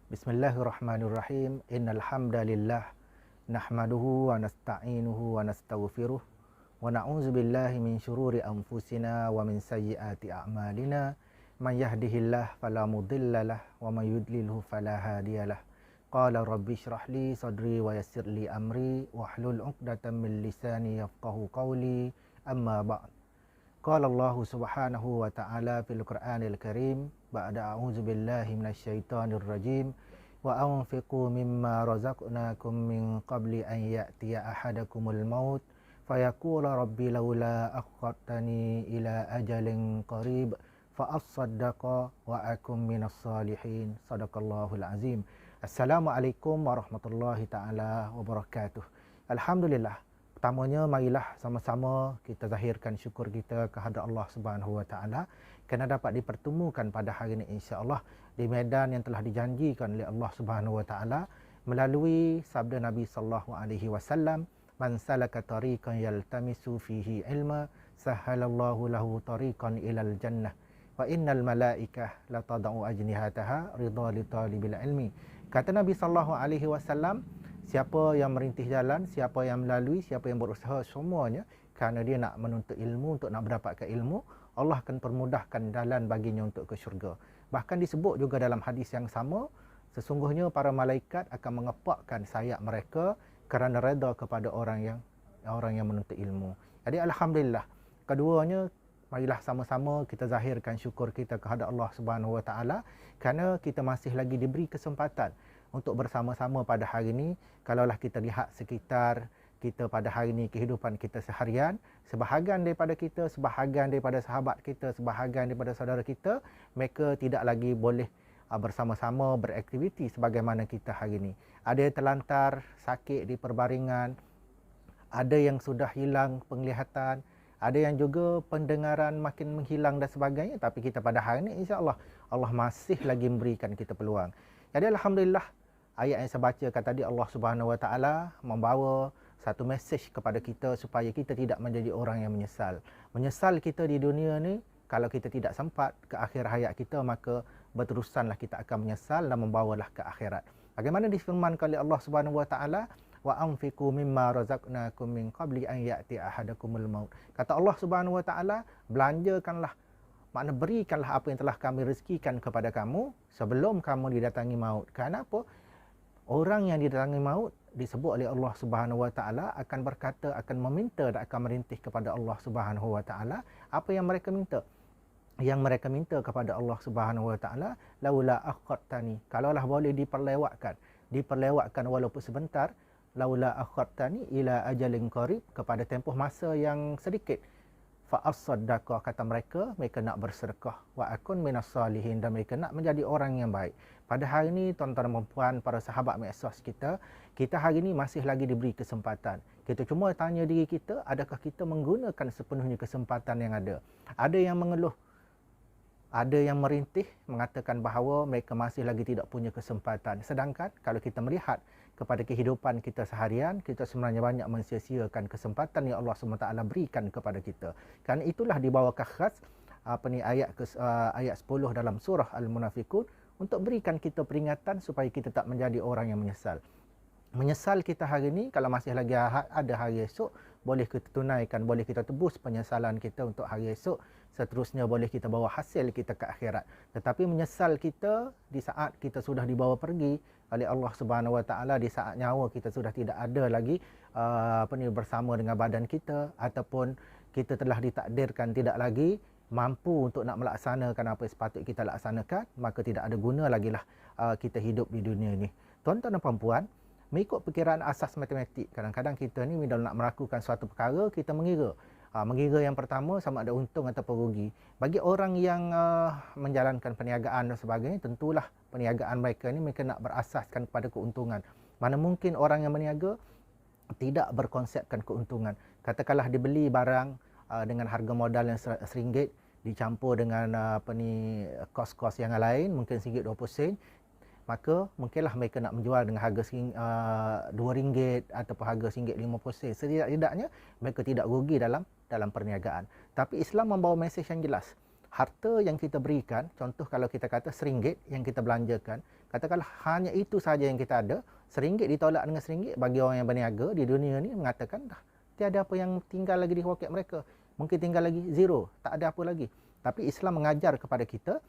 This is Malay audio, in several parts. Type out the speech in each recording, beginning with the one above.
Bismillahirrahmanirrahim. Innal hamdalillah nahmaduhu wa nasta'inuhu wa nastaghfiruh wa na'udzu billahi min syururi anfusina wa min sayyiati a'malina. Man yahdihillahu fala mudhillalah wa man yudlilhu fala hadiyalah. Qala rabbi shrah li sadri wa yassir li amri wahlul 'uqdatam min lisani yafqahu qawli. Amma ba'd. Qala Allah Subhanahu wa ta'ala fil Qur'anil Karim ba'da a'udzu billahi minasyaitonir rajim wa anfiqu mimma razaqnakum min qabli an ya'tiya ahadakumul maut fayaqula rabbi laula akhartani ila ajalin qarib fa asaddaqa wa akum minas salihin. Sadaqallahul azim. Assalamualaikum warahmatullahi taala wabarakatuh. Alhamdulillah. Pertamanya, marilah sama-sama kita zahirkan syukur kita kehadrat Allah Subhanahu Wa Taala kerana dapat dipertemukan pada hari ini insya-Allah di medan yang telah dijanjikan oleh Allah Subhanahu Wa Taala melalui sabda Nabi sallallahu alaihi wasallam, "Man salaka tariqan yaltamisu fihi ilma, sahhalallahu lahu tariqan ilal jannah. Wa innal malaikah la tad'u ajnihataha ridha li talibil ilmi." Kata Nabi sallallahu alaihi wasallam, siapa yang merintih jalan, siapa yang melalui, siapa yang berusaha, semuanya kerana dia nak menuntut ilmu, untuk nak mendapatkan ilmu, Allah akan permudahkan jalan baginya untuk ke syurga. Bahkan disebut juga dalam hadis yang sama, sesungguhnya para malaikat akan mengepakkan sayap mereka kerana redha kepada orang yang menuntut ilmu. Jadi alhamdulillah. Keduanya, marilah sama-sama kita zahirkan syukur kita kehadrat Allah Subhanahu Wa Taala kerana kita masih lagi diberi kesempatan untuk bersama-sama pada hari ini. Kalaulah kita lihat sekitar kita pada hari ini, kehidupan kita seharian, sebahagian daripada kita, sebahagian daripada sahabat kita, sebahagian daripada saudara kita, mereka tidak lagi boleh bersama-sama beraktiviti sebagaimana kita hari ini. Ada yang terlantar, sakit di perbaringan, ada yang sudah hilang penglihatan, ada yang juga pendengaran makin menghilang dan sebagainya. Tapi kita pada hari ini, insya-Allah, Allah masih lagi memberikan kita peluang. Jadi alhamdulillah, ayat yang saya bacakan tadi, Allah Subhanahu Wa Taala membawa satu mesej kepada kita supaya kita tidak menjadi orang yang menyesal. Menyesal kita di dunia ni, kalau kita tidak sempat ke akhir hayat kita, maka berterusanlah kita akan menyesal dan membawalah ke akhirat. Bagaimana difirmankan oleh Allah Subhanahu Wa Taala, wa anfiqu mimma razaqnakum min qabli an ya'ti ahadakumul maut. Kata Allah Subhanahu Wa Taala, belanjakanlah, makna berikanlah apa yang telah kami rezekikan kepada kamu sebelum kamu didatangi maut. Kenapa? Orang yang didatangi maut disebut oleh Allah Subhanahu Wa Taala akan berkata, akan meminta dan akan merintih kepada Allah Subhanahu Wa Taala. Apa yang mereka minta? Yang mereka minta kepada Allah Subhanahu Wa Taala, laula akhartani, kalaulah boleh diperlewatkan walaupun sebentar, laula akhartani ila ajalin qarib, kepada tempoh masa yang sedikit, fa asaddaqa, kata mereka nak bersedekah, wa akun minas salihin, dan mereka nak menjadi orang yang baik. Pada hari ini, tuan-tuan dan puan, para sahabat medsos kita hari ini masih lagi diberi kesempatan. Kita cuma tanya diri kita, adakah kita menggunakan sepenuhnya kesempatan yang ada? Ada yang mengeluh, ada yang merintih, mengatakan bahawa mereka masih lagi tidak punya kesempatan. Sedangkan kalau kita melihat kepada kehidupan kita seharian, kita sebenarnya banyak mensia-siakan kesempatan yang Allah SWT berikan kepada kita. Kerana itulah dibawakan khas ayat 10 dalam surah Al-Munafiqun, untuk berikan kita peringatan supaya kita tak menjadi orang yang menyesal. Menyesal kita hari ini, kalau masih lagi ada hari esok, boleh kita tunaikan, boleh kita tebus penyesalan kita untuk hari esok. Seterusnya boleh kita bawa hasil kita ke akhirat. Tetapi menyesal kita di saat kita sudah dibawa pergi oleh Allah Subhanahu Wa Taala, di saat nyawa kita sudah tidak ada lagi bersama dengan badan kita, ataupun kita telah ditakdirkan tidak lagi mampu untuk nak melaksanakan apa yang sepatutnya kita laksanakan, maka tidak ada guna lagi lah kita hidup di dunia ini. Tuan-tuan dan puan-puan, mengikut perkiraan asas matematik, kadang-kadang kita ni bila nak melakukan suatu perkara, kita mengira yang pertama sama ada untung atau rugi. Bagi orang yang menjalankan perniagaan dan sebagainya, tentulah perniagaan mereka ni mereka nak berasaskan kepada keuntungan. Mana mungkin orang yang berniaga tidak berkonsepkan keuntungan. Katakanlah dibeli barang dengan harga modal yang RM1 dicampur dengan kos-kos yang lain, mungkin RM1.20, maka mungkinlah mereka nak menjual dengan harga RM2 ataupun harga RM1.50. Setidak-tidaknya mereka tidak rugi dalam perniagaan. Tapi Islam membawa mesej yang jelas. harta yang kita berikan, contoh kalau kita kata RM1 yang kita belanjakan, katakanlah hanya itu saja yang kita ada, RM1 ditolak dengan RM1, bagi orang yang berniaga di dunia ni mengatakan dah tiada apa yang tinggal lagi di poket mereka. Mungkin tinggal lagi zero, tak ada apa lagi. Tapi Islam mengajar kepada kita,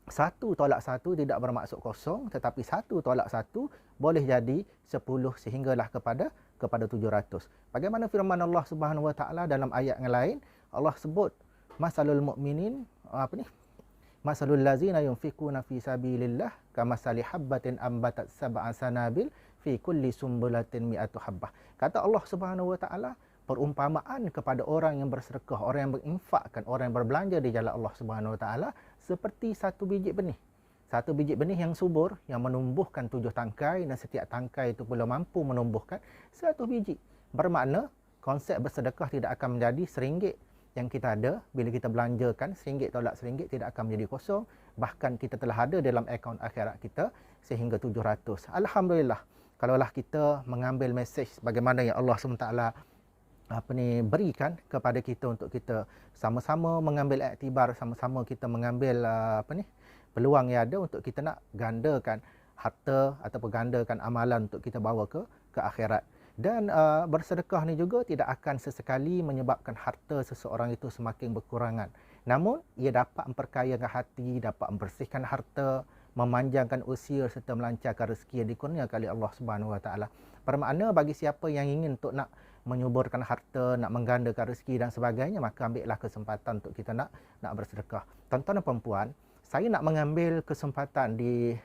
satu tolak satu tidak bermaksud kosong, tetapi satu tolak satu boleh jadi 10 sehinggalah kepada 700. Bagaimana firman Allah Subhanahu Wa Taala dalam ayat yang lain, Allah sebut masalul mukminin masalul lazina yunfikuna fi sabilillah kamasali habbatin ambatat sab'a sanabil fi kulli sumbulatin mi'atu habbah. Kata Allah Subhanahu Wa Taala, perumpamaan kepada orang yang bersedekah, orang yang berinfakkan, orang yang berbelanja di jalan Allah Subhanahu Wa Taala seperti satu biji benih. Satu biji benih yang subur yang menumbuhkan 7 tangkai dan setiap tangkai itu pula mampu menumbuhkan satu biji. Bermakna konsep bersedekah tidak akan menjadi RM1 yang kita ada bila kita belanjakan, RM1 tolak RM1 tidak akan menjadi kosong, bahkan kita telah ada dalam akaun akhirat kita sehingga 700. Alhamdulillah, kalaulah kita mengambil mesej bagaimana yang Allah SWT berikan kepada kita untuk kita sama-sama mengambil iktibar, sama-sama kita mengambil peluang yang ada untuk kita nak gandakan harta ataupun gandakan amalan untuk kita bawa ke akhirat. Dan bersedekah ni juga tidak akan sesekali menyebabkan harta seseorang itu semakin berkurangan. Namun ia dapat memperkayakan hati, dapat membersihkan harta, memanjangkan usia serta melancarkan rezeki yang dikurniakan oleh Allah Subhanahu Wa Taala. Bermakna bagi siapa yang ingin untuk nak menyuburkan harta, nak menggandakan rezeki dan sebagainya, maka ambillah kesempatan untuk kita nak bersedekah. Tuan-tuan dan puan-puan, saya nak mengambil kesempatan di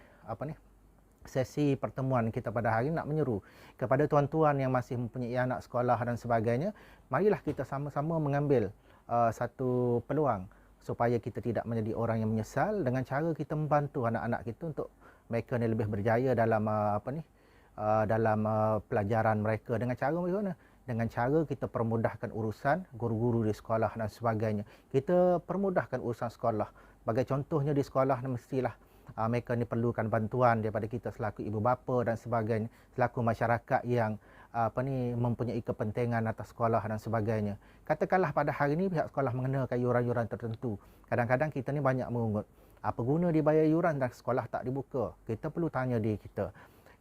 sesi pertemuan kita pada hari ini nak menyeru kepada tuan-tuan yang masih mempunyai anak sekolah dan sebagainya, marilah kita sama-sama mengambil satu peluang supaya kita tidak menjadi orang yang menyesal dengan cara kita membantu anak-anak kita untuk mereka ni lebih berjaya dalam dalam pelajaran mereka. Dengan cara bagaimana? Dengan cara kita permudahkan urusan guru-guru di sekolah dan sebagainya. Kita permudahkan urusan sekolah. Bagi contohnya di sekolah mestilah mereka ni perlukan bantuan daripada kita selaku ibu bapa dan sebagainya, selaku masyarakat yang mempunyai kepentingan atas sekolah dan sebagainya. Katakanlah pada hari ini pihak sekolah mengenakan yuran-yuran tertentu. Kadang-kadang kita ni banyak mengungut, apa guna dibayar yuran dan sekolah tak dibuka? Kita perlu tanya diri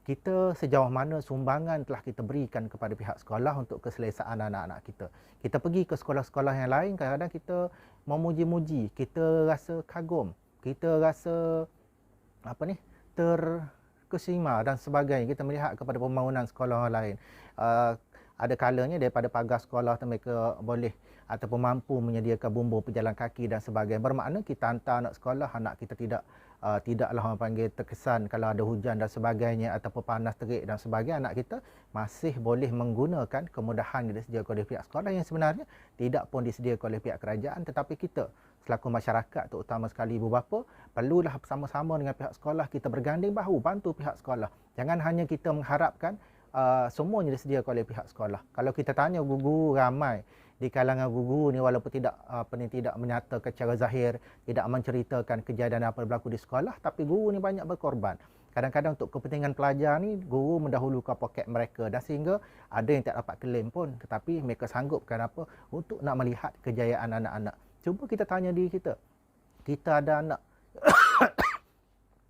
kita, sejauh mana sumbangan telah kita berikan kepada pihak sekolah untuk keselesaan anak-anak kita. Kita pergi ke sekolah-sekolah yang lain, kadang-kadang kita memuji-muji, kita rasa kagum, kita rasa terkesima dan sebagainya. Kita melihat kepada pembangunan sekolah lain. Ada kalanya daripada pagar sekolah mereka boleh ataupun mampu menyediakan bumbung pejalan kaki dan sebagainya. Bermakna kita hantar anak sekolah, anak kita tidaklah orang panggil terkesan kalau ada hujan dan sebagainya ataupun panas terik dan sebagainya. Anak kita masih boleh menggunakan kemudahan yang disediakan oleh pihak sekolah yang sebenarnya tidak pun disediakan oleh pihak kerajaan, tetapi kita selaku masyarakat, terutama sekali ibu bapa, perlulah bersama-sama dengan pihak sekolah kita berganding bahu bantu pihak sekolah. Jangan hanya kita mengharapkan semuanya disediakan oleh pihak sekolah. Kalau kita tanya guru ramai di kalangan guru ni, walaupun tidak tidak menyatakan secara zahir, tidak menceritakan kejadian apa berlaku di sekolah, tapi guru ni banyak berkorban. Kadang-kadang untuk kepentingan pelajar ni, guru mendahulukan poket mereka dan sehingga ada yang tak dapat klaim pun, tetapi mereka sanggupkan untuk nak melihat kejayaan anak-anak. Cuba kita tanya diri kita. Kita ada anak.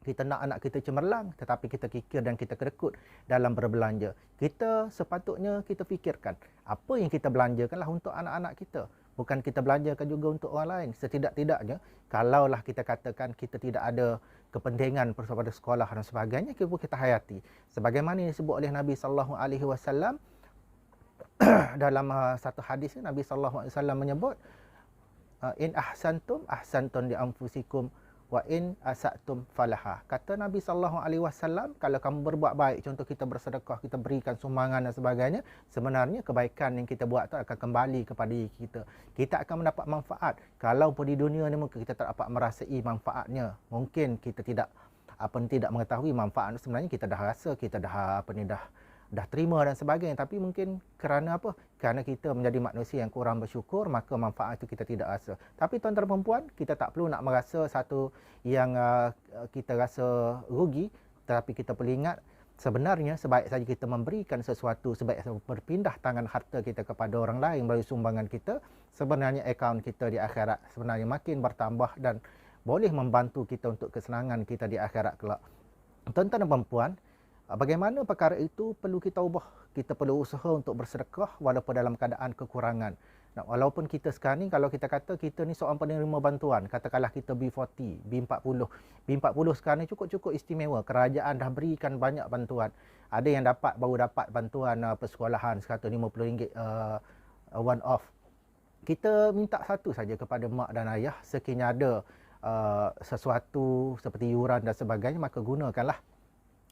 Kita nak anak kita cemerlang, tetapi kita kikir dan kita kedekut dalam berbelanja. Kita sepatutnya kita fikirkan, apa yang kita belanjakanlah untuk anak-anak kita. Bukan kita belanjakan juga untuk orang lain. Setidak-tidaknya, kalaulah kita katakan kita tidak ada kepentingan pada sekolah dan sebagainya, kita hayati. Sebagaimana yang disebut oleh Nabi SAW dalam satu hadis, Nabi SAW menyebut, in ahsantum li anfusikum wa in asatum falaha. Kata Nabi SAW, kalau kamu berbuat baik, contoh kita bersedekah, kita berikan sumbangan dan sebagainya, sebenarnya kebaikan yang kita buat itu akan kembali kepada diri kita. Kita akan mendapat manfaat. Kalaupun di dunia ni mungkin kita tak dapat merasai manfaatnya. Mungkin kita tidak mengetahui manfaat sebenarnya, kita dah rasa, kita dah terima dan sebagainya, tapi mungkin kerana kerana kita menjadi manusia yang kurang bersyukur, maka manfaat itu kita tidak rasa. Tapi tuan-tuan dan perempuan, kita tak perlu nak merasa satu yang kita rasa rugi, tetapi kita perlu ingat Sebenarnya sebaik saja kita memberikan sesuatu, sebaik saja berpindah tangan harta kita kepada orang lain melalui sumbangan kita, sebenarnya akaun kita di akhirat sebenarnya makin bertambah dan boleh membantu kita untuk kesenangan kita di akhirat kelak. Tuan-tuan dan puan-puan, bagaimana perkara itu perlu kita ubah. Kita perlu usaha untuk bersedekah walaupun dalam keadaan kekurangan. Nah, walaupun kita sekarang ni, kalau kita kata kita ni seorang penerima bantuan, katakanlah kita B40, B40. B40 sekarang ni cukup-cukup istimewa. Kerajaan dah berikan banyak bantuan. Ada yang baru dapat bantuan persekolahan RM150 one off. Kita minta satu saja kepada mak dan ayah, sekiranya ada sesuatu seperti yuran dan sebagainya, maka gunakanlah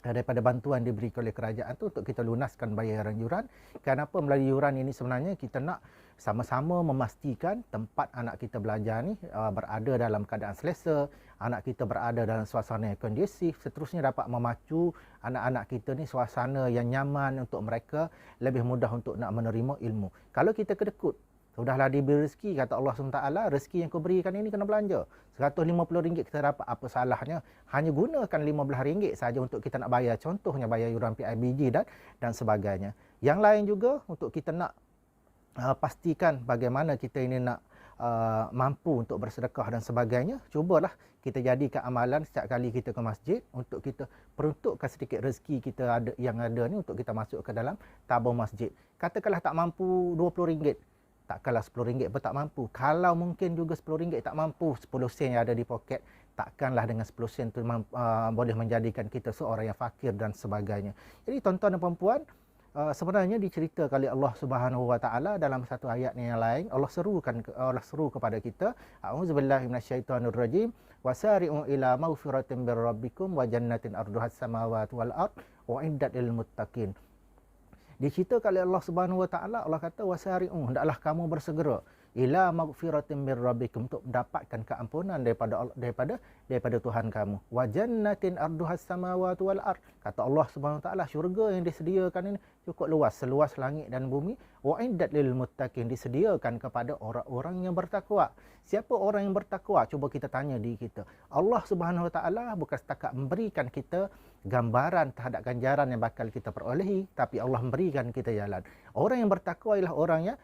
daripada bantuan diberi oleh kerajaan tu untuk kita lunaskan bayaran yuran. Kenapa melalui yuran ini sebenarnya kita nak sama-sama memastikan tempat anak kita belajar ni berada dalam keadaan selesa, anak kita berada dalam suasana yang kondusif, seterusnya dapat memacu anak-anak kita ni suasana yang nyaman untuk mereka lebih mudah untuk nak menerima ilmu. Kalau kita kedekut, sudahlah diberi rezeki, kata Allah SWT, rezeki yang kau berikan ini kena belanja. RM150 kita dapat, apa salahnya? Hanya gunakan RM15 saja untuk kita nak bayar. Contohnya bayar yuran PIBG dan sebagainya. Yang lain juga untuk kita nak pastikan bagaimana kita ini nak mampu untuk bersedekah dan sebagainya. Cubalah kita jadikan amalan setiap kali kita ke masjid untuk kita peruntukkan sedikit rezeki kita yang ada ni untuk kita masuk ke dalam tabung masjid. Katakanlah tak mampu RM20. Takkanlah RM10 pun tak mampu. Kalau mungkin juga RM10 tak mampu, 10 sen yang ada di poket, takkanlah dengan 10 sen tu boleh menjadikan kita seorang yang fakir dan sebagainya. Jadi tuan-tuan dan puan-puan, sebenarnya diceritakan oleh Allah Subhanahu Wa Taala dalam satu ayat yang lain, Allah seru kepada kita, a'udzubillahi minasyaitonir rajim, wasari'u ila maghfiratin bir rabbikum wa jannatin arduhas samawati wal ard u'iddat lil muttaqin. Diceritakan oleh Allah Subhanahu Wa Taala, Allah kata wasari'u, hendaklah kamu bersegera ila maghfiratin mir rabbikum, untuk mendapatkan keampunan daripada Tuhan kamu. Wa jannatin arduhas samawati wal ard, kata Allah Subhanahu Wa Taala, syurga yang disediakan ini cukup luas, seluas langit dan bumi. Wa iddat lil muttaqin, disediakan kepada orang-orang yang bertakwa. Siapa orang yang bertakwa? Cuba kita tanya diri kita. Allah Subhanahu Wa Taala bukan setakat memberikan kita gambaran terhadap ganjaran yang bakal kita perolehi, tapi Allah memberikan kita jalan. Orang yang bertakwa ialah orang yang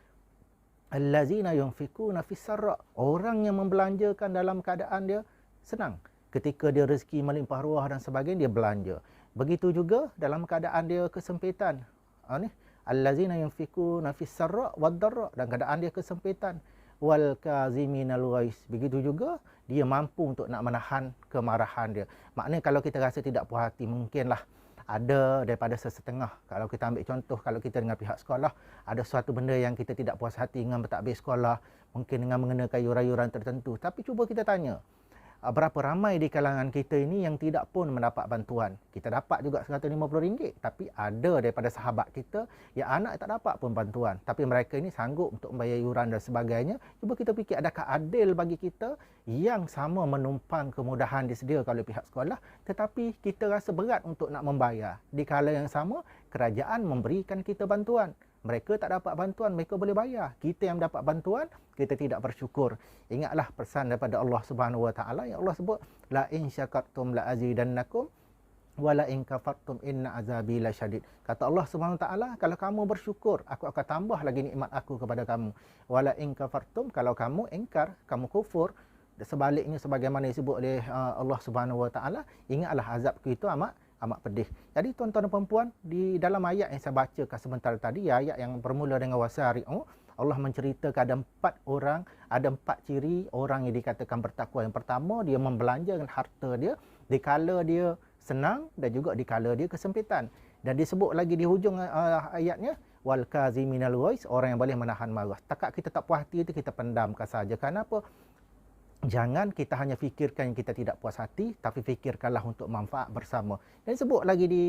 allazina yunfikuna fis sarra, orang yang membelanjakan dalam keadaan dia senang. Ketika dia rezeki melimpah ruah dan sebagainya, dia belanja. Begitu juga dalam keadaan dia kesempitan. Allazina yunfikuna fis sarra wad darra, dan keadaan dia kesempitan. Wal kaziminal ghais, begitu juga dia mampu untuk nak menahan kemarahan dia. Maknanya kalau kita rasa tidak puas hati, mungkinlah ada daripada sesetengah. Kalau kita ambil contoh, kalau kita dengan pihak sekolah, ada suatu benda yang kita tidak puas hati dengan mentadbir sekolah, mungkin dengan mengenakan yuran-yuran tertentu. Tapi cuba kita tanya, berapa ramai di kalangan kita ini yang tidak pun mendapat bantuan. Kita dapat juga RM150, tapi ada daripada sahabat kita yang anak tak dapat pun bantuan, tapi mereka ini sanggup untuk membayar yuran dan sebagainya. Cuba kita fikir, adakah adil bagi kita yang sama menumpang kemudahan disediakan oleh pihak sekolah, tetapi kita rasa berat untuk nak membayar. Di kala yang sama, kerajaan memberikan kita bantuan. Mereka tak dapat bantuan, mereka boleh bayar. Kita yang dapat bantuan, kita tidak bersyukur. Ingatlah pesan daripada Allah Subhanahu Wa Taala yang Allah sebut, la in syakartum la azidannakum wa la in kafartum inna azabi lasyadid. Kata Allah Subhanahu Wa Taala, kalau kamu bersyukur, aku akan tambah lagi nikmat aku kepada kamu. Wa la in kafartum, kalau kamu ingkar, kamu kufur, sebaliknya sebagaimana disebut oleh Allah Subhanahu Wa Taala, ingatlah azabku itu amat pedih. Jadi tuan-tuan dan puan-puan, di dalam ayat yang saya bacakan sebentar tadi, ayat yang bermula dengan wasari'u, Allah menceritakan ada empat ciri orang yang dikatakan bertakwa. Yang pertama, dia membelanjakan harta dia di kala dia senang dan juga di kala dia kesempitan. Dan disebut lagi di hujung ayatnya, wal kaziminal ghais, orang yang boleh menahan marah. Takat kita tak puas hati itu, kita pendamkan saja. Kenapa? Jangan kita hanya fikirkan yang kita tidak puas hati, tapi fikirkanlah untuk manfaat bersama. Dan sebut lagi di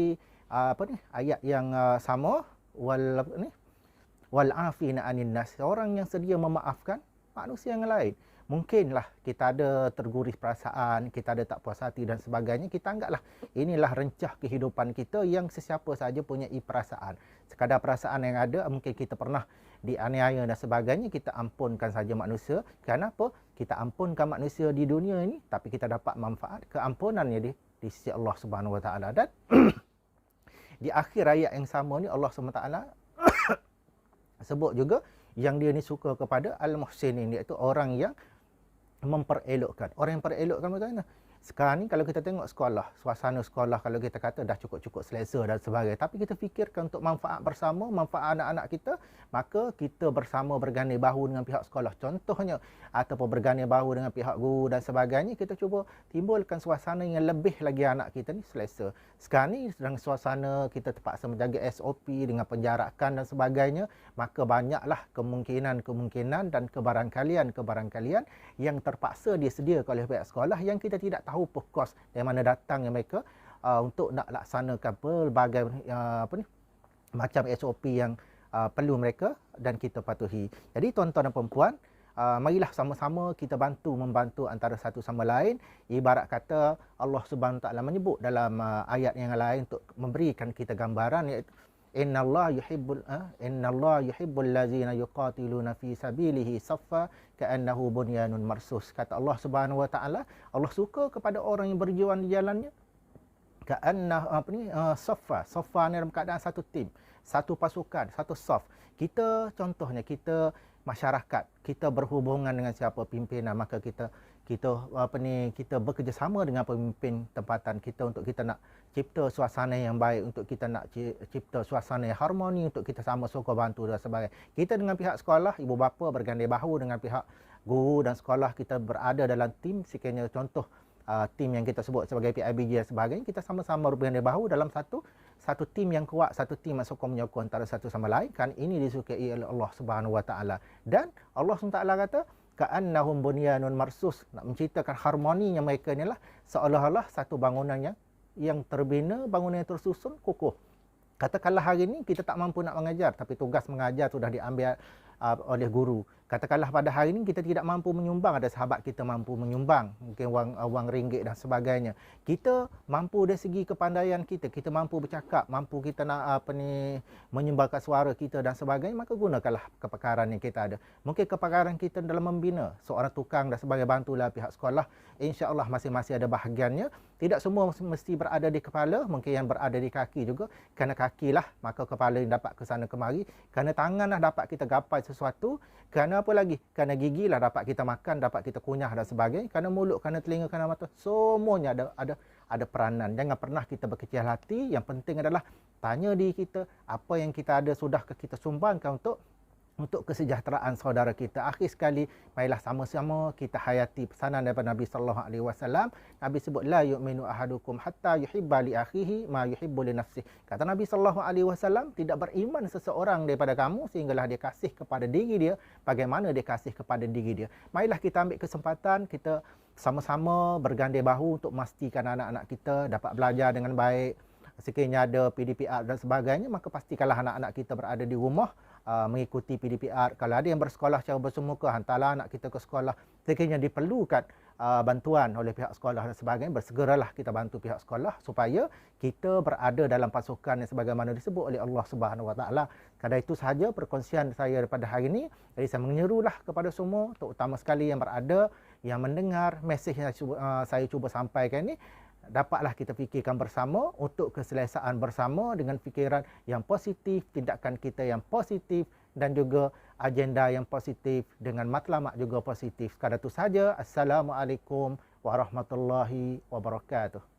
ayat yang sama, wal afina anin nas, orang yang sedia memaafkan manusia yang lain. Mungkinlah kita ada terguris perasaan, kita ada tak puas hati dan sebagainya, kita anggaplah inilah rencah kehidupan kita yang sesiapa saja punya perasaan. Sekadar perasaan yang ada, mungkin kita pernah dianiaya dan sebagainya, kita ampunkan saja manusia. Kenapa? Kita ampunkan manusia di dunia ini, tapi kita dapat manfaat keampunannya di sisi Allah Subhanahu Wa Taala. Dan Di akhir ayat yang sama ni Allah SWT sebut juga yang dia ni suka kepada al-muhsinin, iaitu orang yang memperelokkan. Orang yang memperelokkan bagaimana? Sekarang ni kalau kita tengok sekolah, suasana sekolah kalau kita kata dah cukup-cukup selesa dan sebagainya, tapi kita fikirkan untuk manfaat bersama, manfaat anak-anak kita, maka kita bersama berganding bahu dengan pihak sekolah contohnya, ataupun berganding bahu dengan pihak guru dan sebagainya, kita cuba timbulkan suasana yang lebih lagi anak kita ni selesa. Sekarang ni dalam suasana kita terpaksa menjaga SOP dengan penjarakan dan sebagainya, maka banyaklah kemungkinan dan kebarangkalian yang terpaksa disediakan oleh pihak sekolah yang kita tidak tahu pokos dari mana datangnya mereka untuk nak laksanakan pelbagai macam SOP yang perlu mereka dan kita patuhi. Jadi tuan-tuan dan puan-puan, marilah sama-sama kita membantu antara satu sama lain. Ibarat kata Allah Subhanahu Taala menyebut dalam ayat yang lain untuk memberikan kita gambaran, iaitu innallaha yuhibbul ladzina yuqatiluna fi sabilihi saffa ka'annahu bunyanun marsus. Kata Allah Subhanahu wa taala, Allah suka kepada orang yang berjuang di jalannya saffa ni dalam keadaan satu tim, satu pasukan, satu saf. Kita contohnya kita masyarakat, kita berhubungan dengan siapa pimpinan, maka kita bekerjasama dengan pemimpin tempatan kita untuk kita nak cipta suasana yang baik, untuk kita nak cipta suasana yang harmoni, untuk kita sama sokong bantu dan sebagainya. Kita dengan pihak sekolah, ibu bapa berganding bahu dengan pihak guru dan sekolah, kita berada dalam tim, sekiranya contoh tim yang kita sebut sebagai PIBG dan sebagainya, kita sama-sama berganding bahu dalam satu tim yang kuat, satu tim yang sokong menyokong antara satu sama lain, kan ini disukai oleh Allah Subhanahu Wa Taala. Dan Allah SWT kata ka'annahum bunyanun marsus, nak menciptakan harmoninya mereka inilah seolah-olah satu bangunan yang terbina, bangunan yang tersusun kukuh. Katakanlah hari ini kita tak mampu nak mengajar, tapi tugas mengajar sudah diambil oleh guru. Katakanlah pada hari ini kita tidak mampu menyumbang, ada sahabat kita mampu menyumbang, mungkin wang ringgit dan sebagainya. Kita mampu dari segi kepandaian kita mampu bercakap, mampu kita nak menyumbangkan suara kita dan sebagainya, maka gunakanlah kepakaran yang kita ada. Mungkin kepakaran kita dalam membina, seorang tukang dan sebagainya, bantulah pihak sekolah. InsyaAllah masing-masing ada bahagiannya. Tidak semua mesti berada di kepala, mungkin yang berada di kaki juga. Kerana kakilah, maka kepala yang dapat ke sana kemari. Kerana tanganlah dapat kita gapai sesuatu. Kerana apa lagi? Kerana gigilah dapat kita makan, dapat kita kunyah dan sebagainya. Kerana mulut, kerana telinga, kerana mata. Semuanya ada peranan. Jangan pernah kita berkecil hati. Yang penting adalah tanya diri kita, apa yang kita ada sudahkah kita sumbangkan untuk kesejahteraan saudara kita. Akhir sekali, marilah sama-sama kita hayati pesanan daripada Nabi sallallahu alaihi wasallam. Nabi sebut la yu'minu ahadukum hatta yuhibba li akhihi ma yuhibbu li nafsihi. Kata Nabi sallallahu alaihi wasallam, tidak beriman seseorang daripada kamu sehinggalah dia kasih kepada diri dia bagaimana dia kasih kepada diri dia. Marilah kita ambil kesempatan, kita sama-sama berganding bahu untuk memastikan anak-anak kita dapat belajar dengan baik. Sekiranya ada PDPR dan sebagainya, maka pastikanlah anak-anak kita berada di rumah mengikuti PDPR. Kalau ada yang bersekolah secara bersemuka, hantarlah anak kita ke sekolah. Sekiranya diperlukan bantuan oleh pihak sekolah dan sebagainya, bersegeralah kita bantu pihak sekolah supaya kita berada dalam pasukan yang sebagaimana disebut oleh Allah Subhanahu Wa Taala. Kerana itu sahaja perkongsian saya daripada hari ini. Jadi saya menyerulah kepada semua, terutama sekali yang berada, yang mendengar mesej yang saya cuba sampaikan ini, dapatlah kita fikirkan bersama untuk keselesaan bersama dengan fikiran yang positif, tindakan kita yang positif dan juga agenda yang positif dengan matlamat juga positif. Sekadar itu saja. Assalamualaikum warahmatullahi wabarakatuh.